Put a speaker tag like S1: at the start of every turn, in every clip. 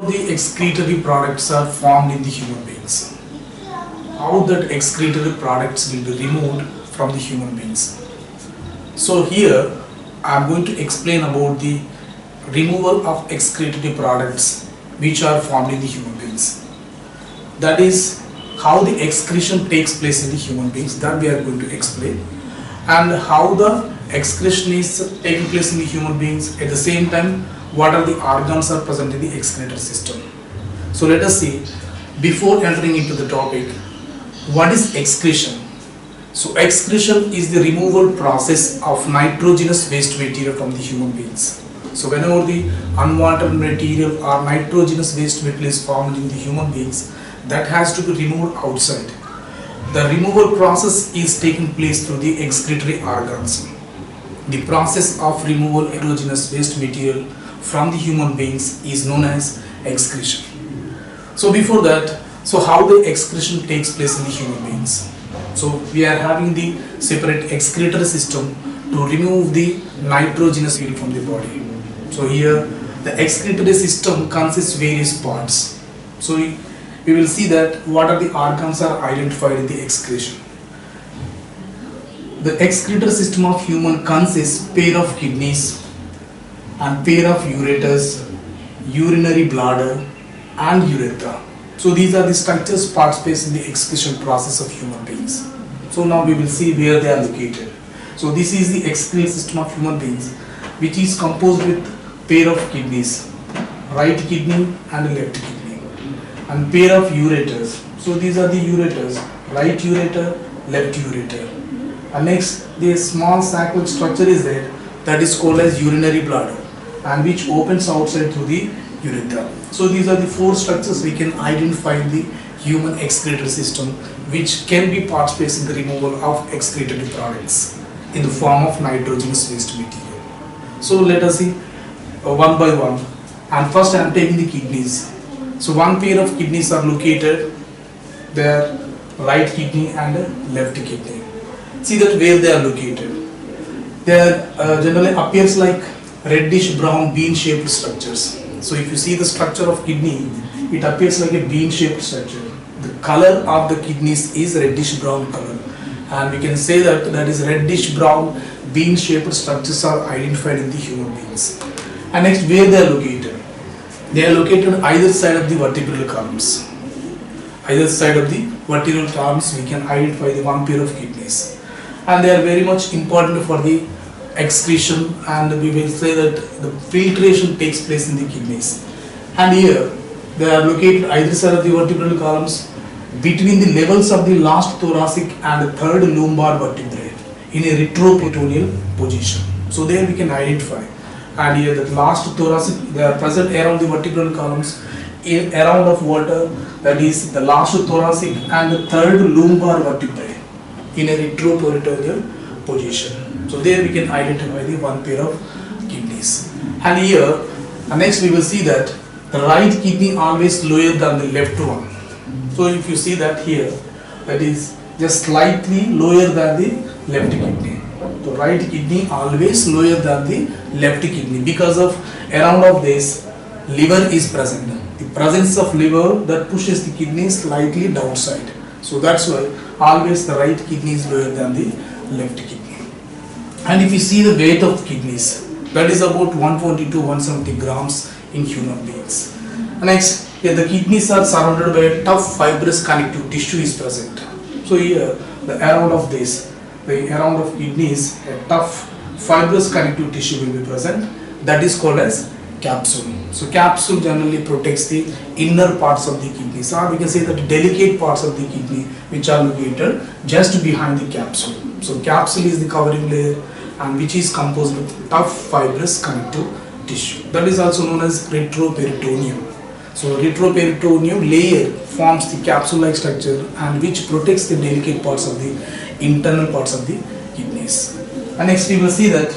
S1: The excretory products are formed in the human beings. How that excretory products will be removed from the human beings. So here I am going to explain about the removal of excretory products which are formed in the human beings. That is how the excretion takes place in the human beings, that we are going to explain, and how the excretion is taking place in the human beings. At the same time, what are the organs are present in the excretory system. So let us see, before entering into the topic, what is excretion. So excretion is the removal process of nitrogenous waste material from the human beings. So whenever the unwanted material or nitrogenous waste material is formed in the human beings, that has to be removed outside. The removal process is taking place through the excretory organs. The process of removal of nitrogenous waste material from the human beings is known as excretion. So before that, so how the excretion takes place in the human beings. So we are having the separate excretory system to remove the nitrogenous material from the body. So here the excretory system consists various parts. So we will see that what are the organs are identified in the excretion. The excretory system of human consists pair of kidneys and pair of ureters, urinary bladder and urethra. So these are the structures participates in the excretion process of human beings. So now we will see where they are located. So this is the excretory system of human beings, which is composed with pair of kidneys, right kidney and left kidney, and pair of ureters. So these are the ureters, right ureter, left ureter. And next, the small sac-like structure is there, that is called as urinary bladder, and which opens outside through the urethra. So these are the four structures we can identify in the human excretory system, which can be participates in the removal of excretory products in the form of nitrogenous waste material. So let us see one by one. And first I am taking the kidneys. So one pair of kidneys are located there, right kidney and left kidney. See that where they are located. They are generally appears like reddish brown bean shaped structures. So if you see the structure of kidney, it appears like a bean shaped structure. The color of the kidneys is reddish brown color, and we can say that that is reddish brown bean shaped structures are identified in the human beings. And next, where they are located. They are located either side of the vertebral columns. Either side of the vertebral columns we can identify the one pair of kidneys, and they are very much important for the excretion, and we will say that the filtration takes place in the kidneys. And here they are located either side of the vertebral columns between the levels of the last thoracic and the third lumbar vertebrae in a retroperitoneal position. So there we can identify. And here the last thoracic, they are present around the vertebral columns around of water, that is the last thoracic and the third lumbar vertebrae in a retroperitoneal position. So there we can identify the one pair of kidneys. And here next we will see that the right kidney always lower than the left one. So if you see that here, that is just slightly lower than the left kidney. The right kidney always lower than the left kidney, because of around of this liver is present. The presence of liver that pushes the kidney slightly downside. So that's why always the right kidney is lower than the left kidney. And if you see the weight of kidneys, that is about 120 to 170 grams in human beings. Next, here the kidneys are surrounded by a tough fibrous connective tissue is present. So here the around of this, the around of kidneys, a tough fibrous connective tissue will be present, that is called as capsule. So capsule generally protects the inner parts of the kidneys, or we can say that delicate parts of the kidney which are located just behind the capsule. So capsule is the covering layer, and which is composed with tough fibrous connective tissue. That is also known as retroperitoneum. So retroperitoneum layer forms the capsule-like structure, and which protects the delicate parts of the internal parts of the kidneys. And next we will see that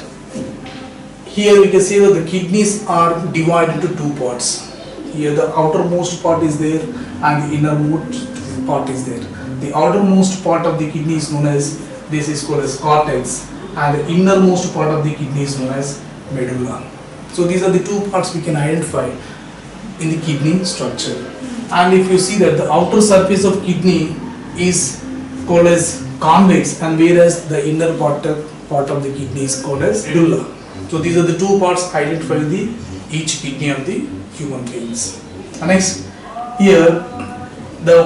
S1: here we can see that the kidneys are divided into two parts. Here the outermost part is there and the innermost part is there. The outermost part of the kidney is known as, this is called as cortex, and the innermost part of the kidney is known as medulla. So these are the two parts we can identify in the kidney structure. And if you see that the outer surface of kidney is called as convex, and whereas the inner part of the kidney is called as medulla. So these are the two parts identify the each kidney of the human beings. And next, here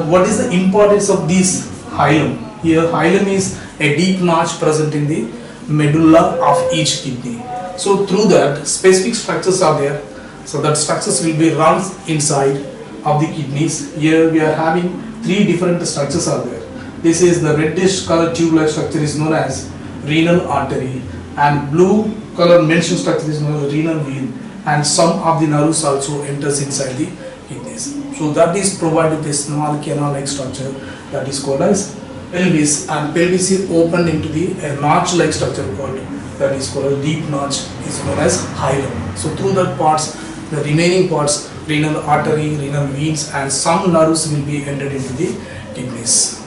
S1: what is the importance of this hilum? Here hilum is a deep notch present in the medulla of each kidney. So through that specific structures are there. So that structures will be run inside of the kidneys. Here we are having three different structures are there. This is the reddish color tube-like structure is known as renal artery, and blue color mentioned structure is known as renal vein, and some of the nerves also enters inside the kidneys. So that is provided a small canal-like structure that is called as pelvis, and pelvis is opened into the notch-like structure called that is called a deep notch is known as hilum. So through that parts, the remaining parts, renal artery, renal veins, and some nerves will be entered into the kidneys.